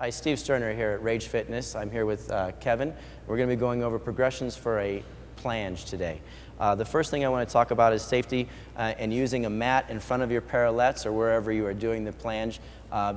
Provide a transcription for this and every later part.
Hi, Steve Sterner here at Rage Fitness. I'm here with Kevin. We're going to be going over progressions for a planche today. The first thing I want to talk about is safety and using a mat in front of your parallettes or wherever you are doing the planche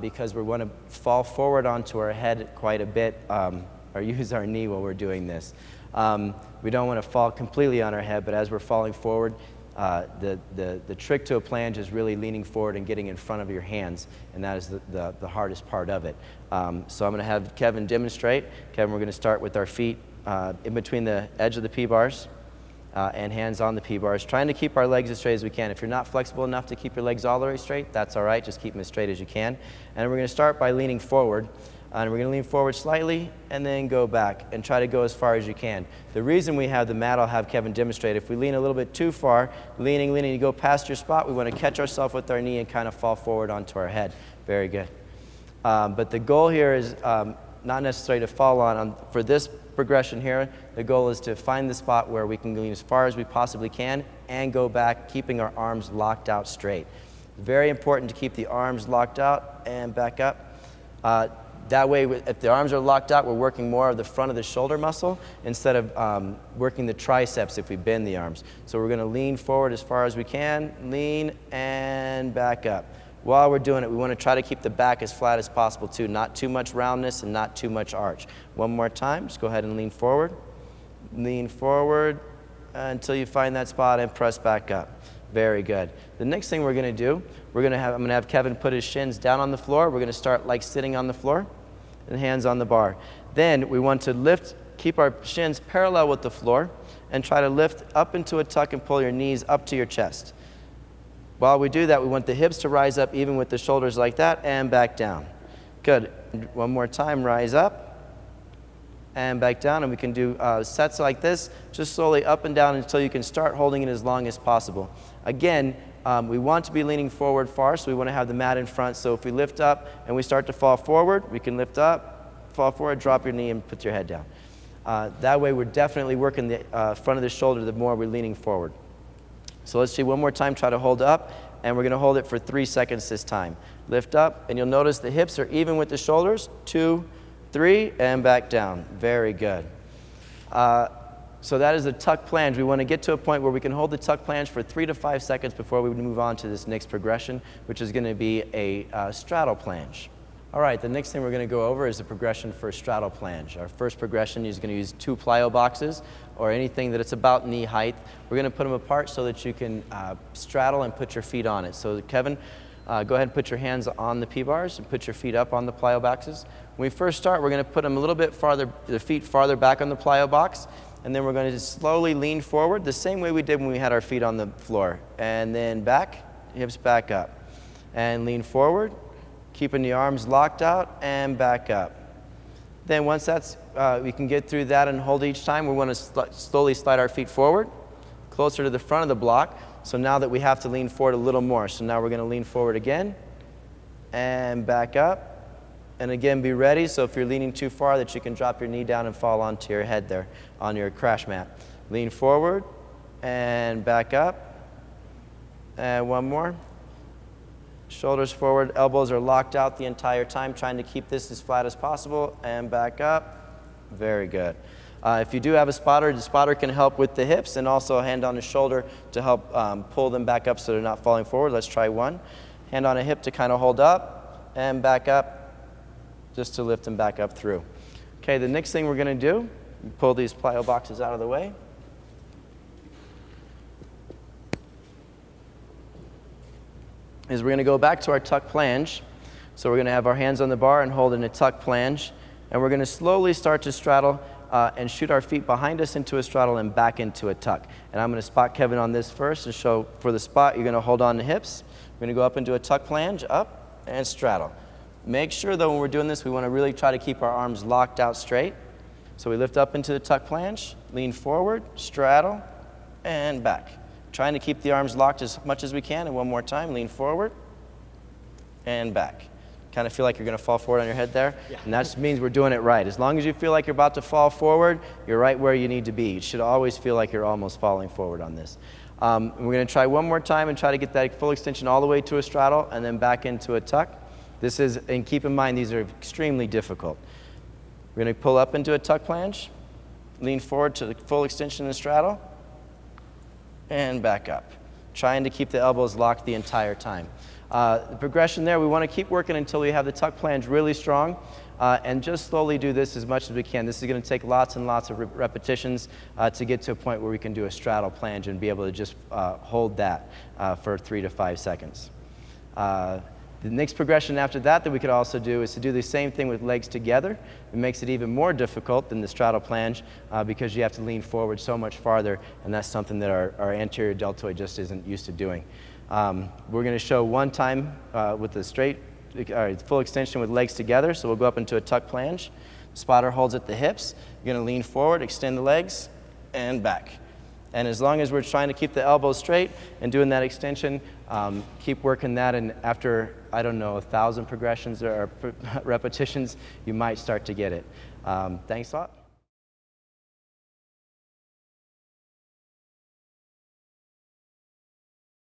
because we want to fall forward onto our head quite a bit or use our knee while we're doing this. We don't want to fall completely on our head, but as we're falling forward, the trick to a planche is really leaning forward and getting in front of your hands, and that is the hardest part of it. So I'm going to have Kevin demonstrate. Kevin, we're going to start with our feet in between the edge of the P-bars and hands on the P-bars, trying to keep our legs as straight as we can. If you're not flexible enough to keep your legs all the way straight, that's all right. Just keep them as straight as you can. And we're going to start by leaning forward. And we're going to lean forward slightly and then go back and try to go as far as you can. The reason we have the mat, I'll have Kevin demonstrate. If we lean a little bit too far, leaning, you go past your spot, we want to catch ourselves with our knee and kind of fall forward onto our head. Very good. But the goal here is not necessarily to fall on. For this progression here, the goal is to find the spot where we can lean as far as we possibly can and go back, keeping our arms locked out straight. Very important to keep the arms locked out and back up. That way, if the arms are locked out, we're working more of the front of the shoulder muscle instead of working the triceps if we bend the arms. So we're going to lean forward as far as we can, lean and back up. While we're doing it, we want to try to keep the back as flat as possible too, not too much roundness and not too much arch. One more time, just go ahead and lean forward until you find that spot and press back up. Very good. The next thing we're going to do, I'm going to have Kevin put his shins down on the floor. We're going to start like sitting on the floor and hands on the bar. Then we want to lift, keep our shins parallel with the floor and try to lift up into a tuck and pull your knees up to your chest. While we do that, we want the hips to rise up even with the shoulders like that and back down. Good. One more time, rise up and back down, and we can do sets like this, just slowly up and down until you can start holding it as long as possible. Again, we want to be leaning forward far, so we want to have the mat in front. So if we lift up and we start to fall forward, we can lift up, fall forward, drop your knee, and put your head down. That way we're definitely working the front of the shoulder the more we're leaning forward. So let's see one more time, try to hold up, and we're going to hold it for 3 seconds this time. Lift up, and you'll notice the hips are even with the shoulders. 2, 3, and back down. Very good. So that is the tuck planche. We want to get to a point where we can hold the tuck planche for 3 to 5 seconds before we move on to this next progression, which is going to be a straddle planche. All right, the next thing we're going to go over is the progression for straddle planche. Our first progression is going to use 2 plyo boxes or anything that it's about knee height. We're going to put them apart so that you can straddle and put your feet on it. So Kevin, go ahead and put your hands on the P-bars and put your feet up on the plyo boxes. When we first start, we're going to put them a little bit farther, the feet farther back on the plyo box, and then we're going to just slowly lean forward the same way we did when we had our feet on the floor. And then back, hips back up. And lean forward, keeping the arms locked out and back up. Then once that's, we can get through that and hold each time, we want to slowly slide our feet forward, closer to the front of the block. So now that we have to lean forward a little more. So now we're going to lean forward again and back up. And again, be ready, so if you're leaning too far that you can drop your knee down and fall onto your head there on your crash mat. Lean forward and back up. And one more. Shoulders forward, elbows are locked out the entire time, trying to keep this as flat as possible, and back up. Very good. If you do have a spotter, the spotter can help with the hips and also a hand on the shoulder to help pull them back up so they're not falling forward. Let's try one. Hand on a hip to kind of hold up and back up, just to lift them back up through. Okay, the next thing we're going to do, pull these plyo boxes out of the way. Is we're going to go back to our tuck planche. So we're going to have our hands on the bar and hold in a tuck planche. And we're going to slowly start to straddle and shoot our feet behind us into a straddle and back into a tuck. And I'm going to spot Kevin on this first and show for the spot, you're going to hold on to hips. We're going to go up into a tuck planche, up and straddle. Make sure though when we're doing this, we want to really try to keep our arms locked out straight. So we lift up into the tuck planche, lean forward, straddle, and back. Trying to keep the arms locked as much as we can. And one more time, lean forward and back. Kind of feel like you're going to fall forward on your head there? Yeah. And that just means we're doing it right. As long as you feel like you're about to fall forward, you're right where you need to be. You should always feel like you're almost falling forward on this. We're going to try one more time and try to get that full extension all the way to a straddle and then back into a tuck. This is, and keep in mind, these are extremely difficult. We're going to pull up into a tuck planche, lean forward to the full extension and straddle, and back up, trying to keep the elbows locked the entire time. The progression there, we want to keep working until we have the tuck planche really strong, and just slowly do this as much as we can. This is going to take lots and lots of repetitions to get to a point where we can do a straddle planche and be able to just hold that for 3 to 5 seconds. The next progression after that we could also do is to do the same thing with legs together. It makes it even more difficult than the straddle planche because you have to lean forward so much farther, and that's something that our anterior deltoid just isn't used to doing. We're going to show one time with the straight, full extension with legs together. So we'll go up into a tuck planche. Spotter holds at the hips. You're going to lean forward, extend the legs, and back. And as long as we're trying to keep the elbows straight and doing that extension, keep working that, and after, I don't know, 1,000 progressions or repetitions, you might start to get it. Thanks a lot.